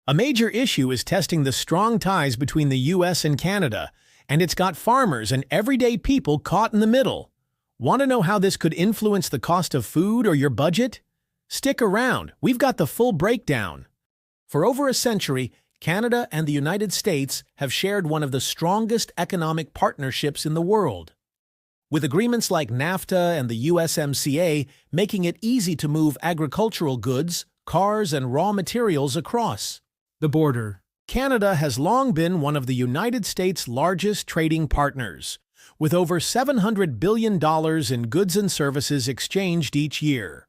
A major issue is testing the strong ties between the U.S. and Canada, and it's got farmers and everyday people caught in the middle. Want to know how this could influence the cost of food or your budget? Stick around, we've got the full breakdown. For over a century, Canada and the United States have shared one of the strongest economic partnerships in the world. With agreements like NAFTA and the USMCA making it easy to move agricultural goods, cars, and raw materials across the border. Canada has long been one of the United States' largest trading partners, with over $700 billion in goods and services exchanged each year.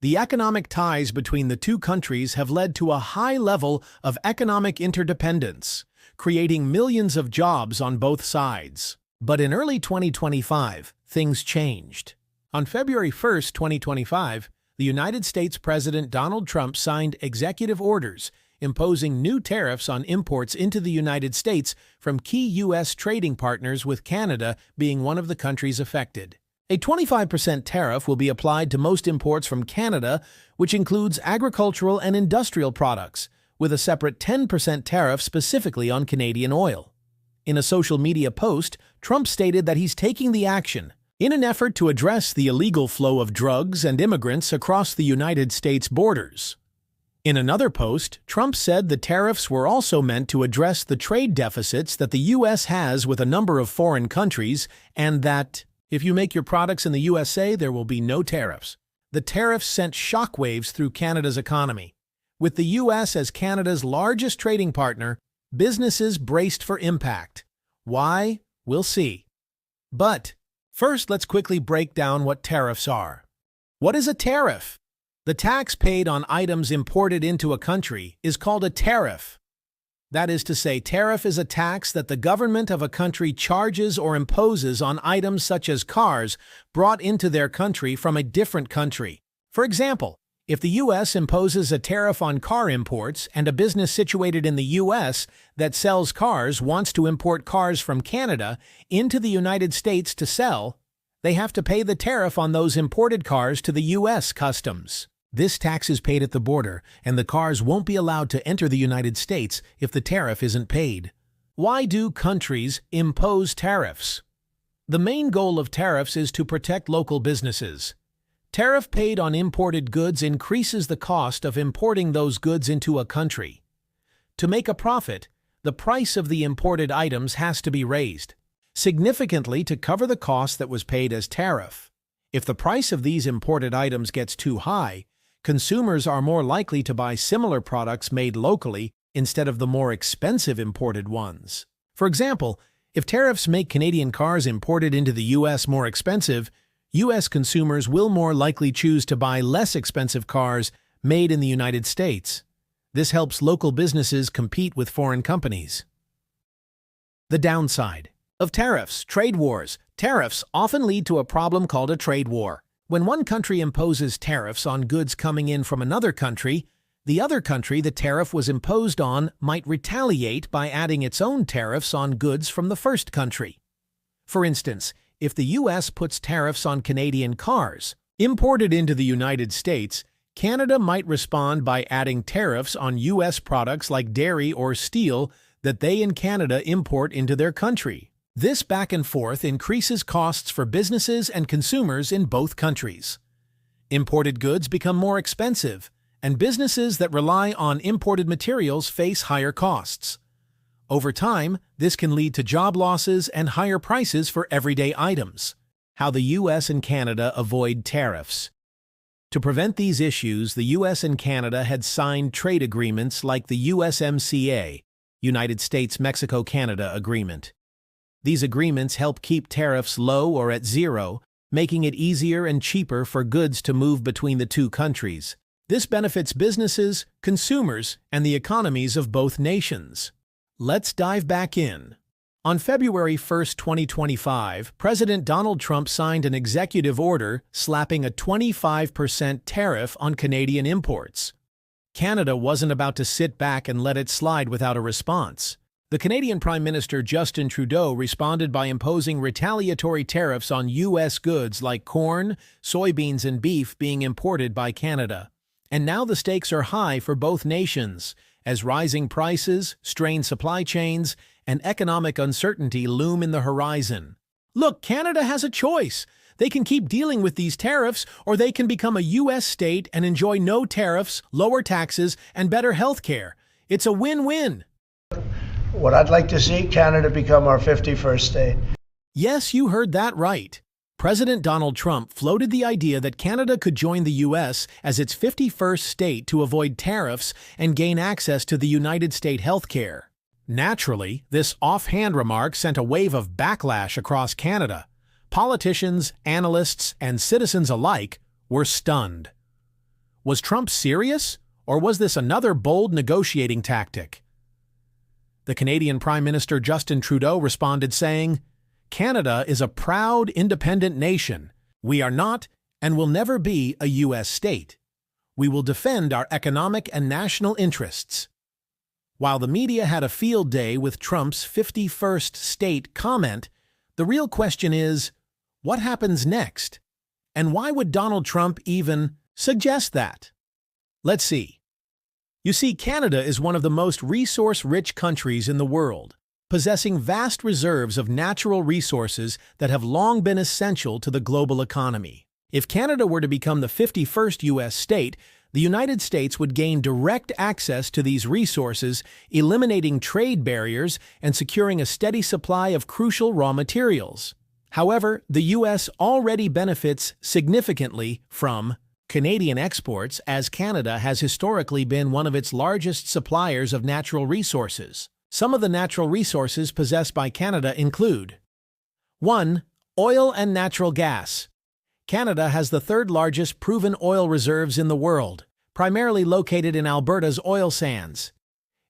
The economic ties between the two countries have led to a high level of economic interdependence, creating millions of jobs on both sides. But in early 2025, things changed. On February 1, 2025, the United States President Donald Trump signed executive orders imposing new tariffs on imports into the United States from key U.S. trading partners, with Canada being one of the countries affected. A 25% tariff will be applied to most imports from Canada, which includes agricultural and industrial products, with a separate 10% tariff specifically on Canadian oil. In a social media post, Trump stated that he's taking the action in an effort to address the illegal flow of drugs and immigrants across the United States borders. In another post, Trump said the tariffs were also meant to address the trade deficits that the U.S. has with a number of foreign countries, and that if you make your products in the USA, there will be no tariffs. The tariffs sent shockwaves through Canada's economy. With the U.S. as Canada's largest trading partner, businesses braced for impact. Why? We'll see. But first, let's quickly break down what tariffs are. What is a tariff? The tax paid on items imported into a country is called a tariff. That is to say, tariff is a tax that the government of a country charges or imposes on items such as cars brought into their country from a different country. For example, if the U.S. imposes a tariff on car imports and a business situated in the U.S. that sells cars wants to import cars from Canada into the United States to sell, they have to pay the tariff on those imported cars to the U.S. Customs. This tax is paid at the border, and the cars won't be allowed to enter the United States if the tariff isn't paid. Why do countries impose tariffs? The main goal of tariffs is to protect local businesses. Tariff paid on imported goods increases the cost of importing those goods into a country. To make a profit, the price of the imported items has to be raised significantly to cover the cost that was paid as tariff. If the price of these imported items gets too high, consumers are more likely to buy similar products made locally instead of the more expensive imported ones. For example, if tariffs make Canadian cars imported into the U.S. more expensive, U.S. consumers will more likely choose to buy less expensive cars made in the United States. This helps local businesses compete with foreign companies. The downside of tariffs: trade wars. Tariffs often lead to a problem called a trade war. When one country imposes tariffs on goods coming in from another country, the other country the tariff was imposed on might retaliate by adding its own tariffs on goods from the first country. For instance, if the U.S. puts tariffs on Canadian cars imported into the United States, Canada might respond by adding tariffs on U.S. products like dairy or steel that they in Canada import into their country. This back and forth increases costs for businesses and consumers in both countries. Imported goods become more expensive, and businesses that rely on imported materials face higher costs. Over time, this can lead to job losses and higher prices for everyday items. How the U.S. and Canada avoid tariffs. To prevent these issues, the U.S. and Canada had signed trade agreements like the USMCA, United States-Mexico-Canada Agreement. These agreements help keep tariffs low or at zero, making it easier and cheaper for goods to move between the two countries. This benefits businesses, consumers, and the economies of both nations. Let's dive back in. On February 1, 2025, President Donald Trump signed an executive order slapping a 25% tariff on Canadian imports. Canada wasn't about to sit back and let it slide without a response. The Canadian Prime Minister Justin Trudeau responded by imposing retaliatory tariffs on U.S. goods like corn, soybeans, and beef being imported by Canada. And now the stakes are high for both nations, as rising prices, strained supply chains, and economic uncertainty loom in the horizon. Look, Canada has a choice. They can keep dealing with these tariffs, or they can become a U.S. state and enjoy no tariffs, lower taxes, and better health care. It's a win-win. What I'd like to see, Canada become our 51st state. Yes, you heard that right. President Donald Trump floated the idea that Canada could join the U.S. as its 51st state to avoid tariffs and gain access to the United States health care. Naturally, this offhand remark sent a wave of backlash across Canada. Politicians, analysts, and citizens alike were stunned. Was Trump serious, or was this another bold negotiating tactic? The Canadian Prime Minister Justin Trudeau responded saying, "Canada is a proud, independent nation. We are not and will never be a U.S. state. We will defend our economic and national interests." While the media had a field day with Trump's 51st state comment, the real question is, what happens next? And why would Donald Trump even suggest that? Let's see. You see, Canada is one of the most resource-rich countries in the world, possessing vast reserves of natural resources that have long been essential to the global economy. If Canada were to become the 51st U.S. state, the United States would gain direct access to these resources, eliminating trade barriers and securing a steady supply of crucial raw materials. However, the U.S. already benefits significantly from Canadian exports, as Canada has historically been one of its largest suppliers of natural resources. Some of the natural resources possessed by Canada include 1. Oil and natural gas. Canada has the third largest proven oil reserves in the world, primarily located in Alberta's oil sands.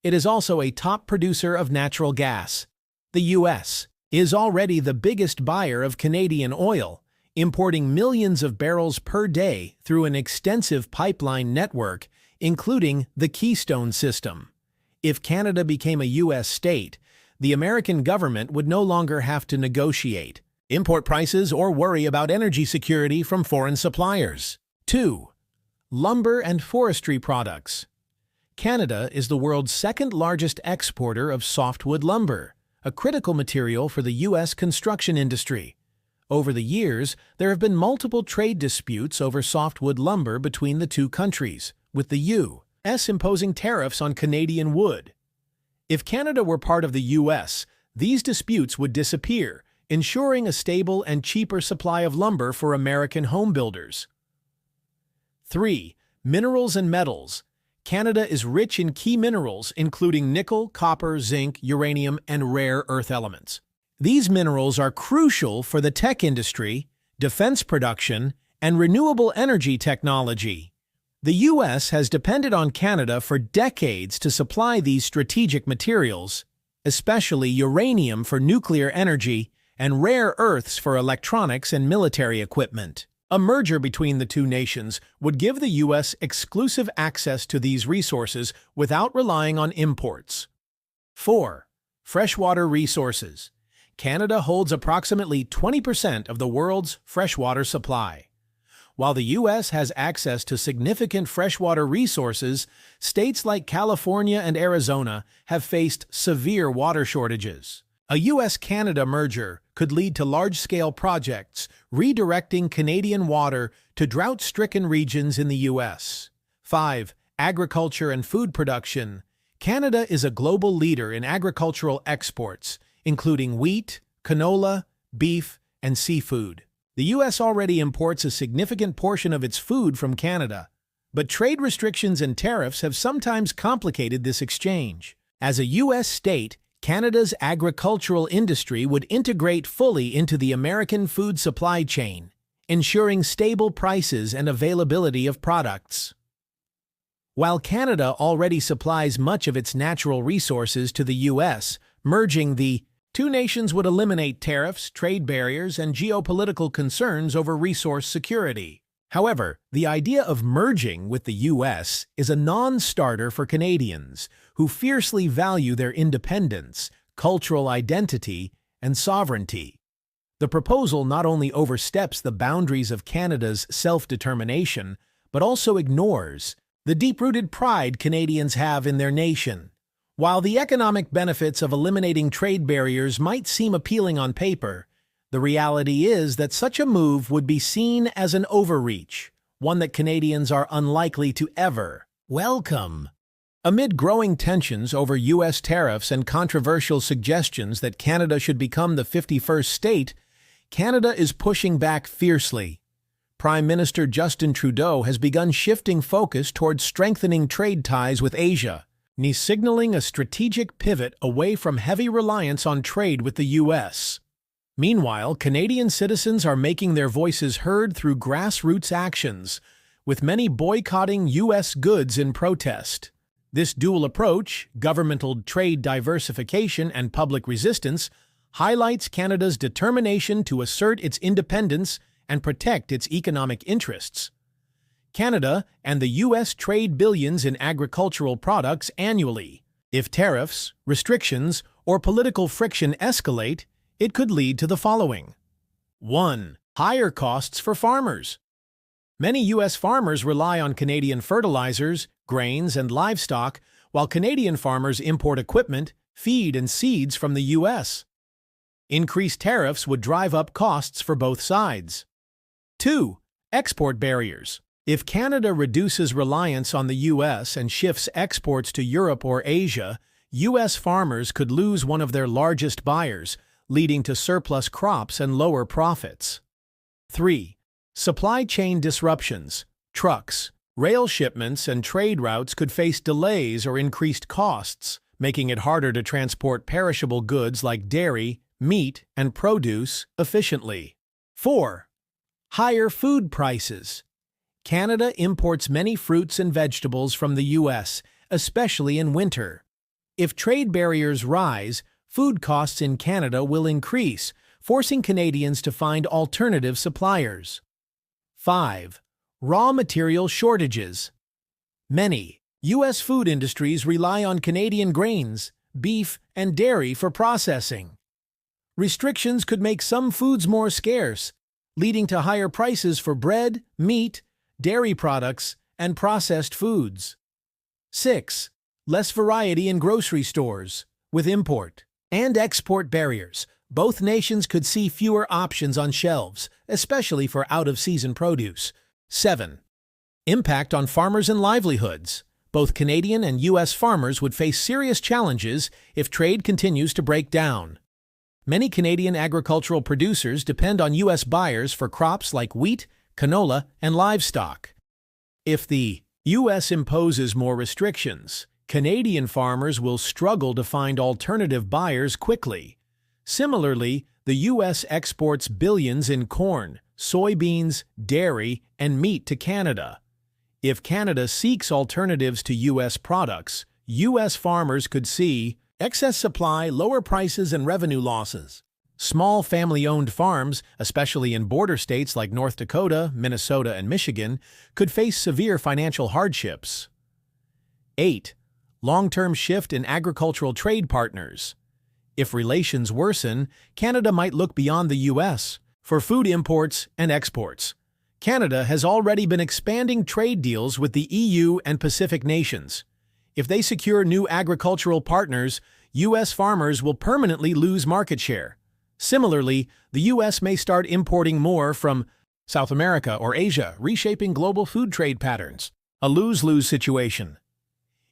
It is also a top producer of natural gas. The U.S. is already the biggest buyer of Canadian oil, importing millions of barrels per day through an extensive pipeline network, including the Keystone system. If Canada became a U.S. state, the American government would no longer have to negotiate import prices or worry about energy security from foreign suppliers. 2. Lumber and forestry products. Canada is the world's second-largest exporter of softwood lumber, a critical material for the U.S. construction industry. Over the years, there have been multiple trade disputes over softwood lumber between the two countries, with the U.S. imposing tariffs on Canadian wood. If Canada were part of the U.S., these disputes would disappear, ensuring a stable and cheaper supply of lumber for American homebuilders. 3. Minerals and metals. Canada is rich in key minerals, including nickel, copper, zinc, uranium, and rare earth elements. These minerals are crucial for the tech industry, defense production, and renewable energy technology. The U.S. has depended on Canada for decades to supply these strategic materials, especially uranium for nuclear energy and rare earths for electronics and military equipment. A merger between the two nations would give the U.S. exclusive access to these resources without relying on imports. 4. Freshwater resources. Canada holds approximately 20% of the world's freshwater supply. While the U.S. has access to significant freshwater resources, states like California and Arizona have faced severe water shortages. A U.S. Canada merger could lead to large-scale projects, redirecting Canadian water to drought-stricken regions in the U.S. 5. Agriculture and food production. Canada is a global leader in agricultural exports, including wheat, canola, beef, and seafood. The U.S. already imports a significant portion of its food from Canada, but trade restrictions and tariffs have sometimes complicated this exchange. As a U.S. state, Canada's agricultural industry would integrate fully into the American food supply chain, ensuring stable prices and availability of products. While Canada already supplies much of its natural resources to the U.S., merging the two nations would eliminate tariffs, trade barriers, and geopolitical concerns over resource security. However, the idea of merging with the U.S. is a non-starter for Canadians, who fiercely value their independence, cultural identity, and sovereignty. The proposal not only oversteps the boundaries of Canada's self-determination, but also ignores the deep-rooted pride Canadians have in their nation. While the economic benefits of eliminating trade barriers might seem appealing on paper, the reality is that such a move would be seen as an overreach, one that Canadians are unlikely to ever welcome. Amid growing tensions over U.S. tariffs and controversial suggestions that Canada should become the 51st state, Canada is pushing back fiercely. Prime Minister Justin Trudeau has begun shifting focus towards strengthening trade ties with Asia, signaling a strategic pivot away from heavy reliance on trade with the U.S. Meanwhile, Canadian citizens are making their voices heard through grassroots actions, with many boycotting U.S. goods in protest. This dual approach, governmental trade diversification and public resistance, highlights Canada's determination to assert its independence and protect its economic interests. Canada and the U.S. trade billions in agricultural products annually. If tariffs, restrictions, or political friction escalate, it could lead to the following. 1. Higher costs for farmers. Many U.S. farmers rely on Canadian fertilizers, grains, and livestock, while Canadian farmers import equipment, feed, and seeds from the U.S. Increased tariffs would drive up costs for both sides. 2. Export barriers. If Canada reduces reliance on the U.S. and shifts exports to Europe or Asia, U.S. farmers could lose one of their largest buyers, leading to surplus crops and lower profits. 3. Supply chain disruptions. Trucks, rail shipments, and trade routes could face delays or increased costs, making it harder to transport perishable goods like dairy, meat, and produce efficiently. 4. Higher food prices. Canada imports many fruits and vegetables from the U.S., especially in winter. If trade barriers rise, food costs in Canada will increase, forcing Canadians to find alternative suppliers. 5. Raw material shortages. Many U.S. food industries rely on Canadian grains, beef, and dairy for processing. Restrictions could make some foods more scarce, leading to higher prices for bread, meat, dairy products, and processed foods. 6. Less variety in grocery stores. With import and export barriers, both nations could see fewer options on shelves, especially for out-of-season produce. 7. Impact on farmers and livelihoods. Both Canadian and U.S. farmers would face serious challenges if trade continues to break down. Many Canadian agricultural producers depend on U.S. buyers for crops like wheat, canola, and livestock. If the U.S. imposes more restrictions, Canadian farmers will struggle to find alternative buyers quickly. Similarly, the U.S. exports billions in corn, soybeans, dairy, and meat to Canada. If Canada seeks alternatives to U.S. products, U.S. farmers could see excess supply, lower prices, and revenue losses. Small family-owned farms, especially in border states like North Dakota, Minnesota, and Michigan, could face severe financial hardships. 8. Long-term shift in agricultural trade partners. If relations worsen, Canada might look beyond the U.S. for food imports and exports. Canada has already been expanding trade deals with the EU and Pacific nations. If they secure new agricultural partners, U.S. farmers will permanently lose market share. Similarly, the U.S. may start importing more from South America or Asia, reshaping global food trade patterns. A lose-lose situation.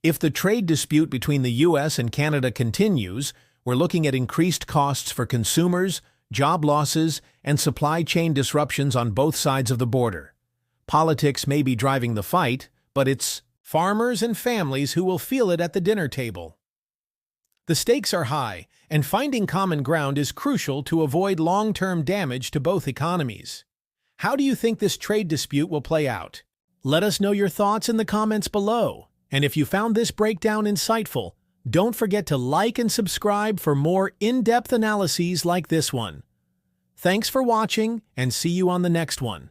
If the trade dispute between the U.S. and Canada continues, we're looking at increased costs for consumers, job losses, and supply chain disruptions on both sides of the border. Politics may be driving the fight, but it's farmers and families who will feel it at the dinner table. The stakes are high, and finding common ground is crucial to avoid long-term damage to both economies. How do you think this trade dispute will play out? Let us know your thoughts in the comments below. And if you found this breakdown insightful, don't forget to like and subscribe for more in-depth analyses like this one. Thanks for watching, and see you on the next one.